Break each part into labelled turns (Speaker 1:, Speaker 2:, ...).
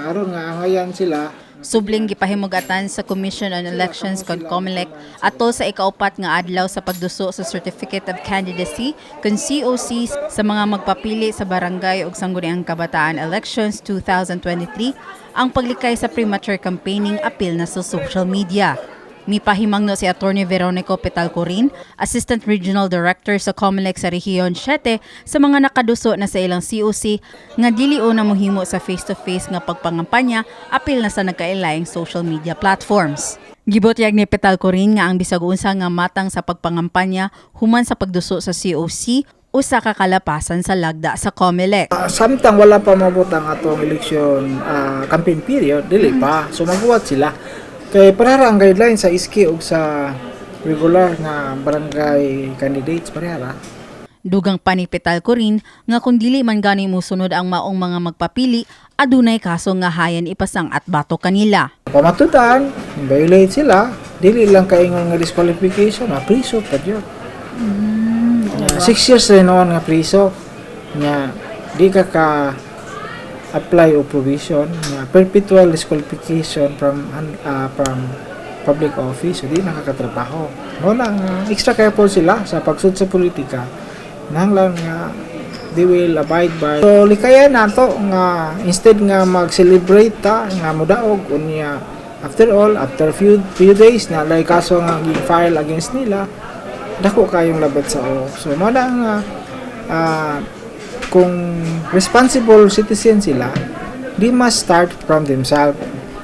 Speaker 1: aron nga angayan sila.
Speaker 2: Subling gipahimugatan sa Commission on Elections kod COMELEC atol sa ikaupat nga adlaw sa pagduso sa Certificate of Candidacy kun COC sa mga magpapili sa barangay ug sangguniang kabataan elections 2023 ang paglikay sa premature campaigning apil na sa social media. Mipahimangno si Attorney Veronico Petalcorin, Assistant Regional Director sa COMELEC sa Rehiyon 7 sa mga nakaduso na sa ilang COC nga dili una mohimo sa face-to-face nga pagpangampanya apil na sa nagkailayang social media platforms. Gibutyag ni Petalcorin nga ang bisag unsa nga matang sa pagpangampanya human sa pagduso sa COC usa ka kalapasan sa lagda sa COMELEC.
Speaker 1: Samtang wala pa mabutang atong election campaign period, dili pa. So magbuhat sila. Kay parehara ang guidelines sa iski ug sa regular nga barangay candidates parehara.
Speaker 2: Dugang pa ni Petalcorin nga kung dili man gani musunod ang maong mga magpapili, adunay kaso nga hayan ipasang at bato kanila.
Speaker 1: Pamatutan, violate sila, dili lang kaingon nga disqualification, priso pa jud. 6 years rin noon nga priso. Nga di ka apply o provision nga perpetual disqualification from public office, so di nakakatrabaho. No lang extra careful sila sa pagsud sa politika. Nanglang nga they will abide by. So likayan nato nga instead nga mag-celebrate ta nga modaog unya after all after few days na lay kaso nga gi-file against nila dako kayong labat sa o. So mo nga kung responsible citizen sila, they must start from themselves.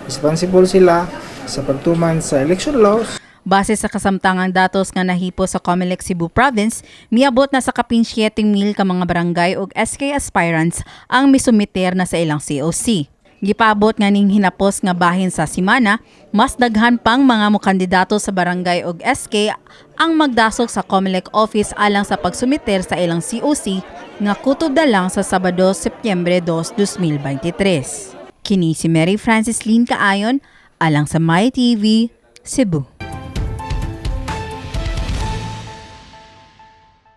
Speaker 1: Responsible sila sa pagtuman sa election laws.
Speaker 2: Base sa kasamtangang datos nga nahipo sa COMELEC Cebu Province, miabot na sa kapin 7,000 ka mga barangay ug SK aspirants ang misumiter na sa ilang COC. Gipabot nga ning hinapos nga bahin sa simana, mas daghan pang mga mokandidato sa barangay ug SK ang magdasok sa COMELEC office alang sa pagsumiter sa ilang COC nga kutob na lang sa Sabado, Setyembre 2, 2023. Kini si Mary Francis Lynn Kaayon, alang sa MyTV, Cebu.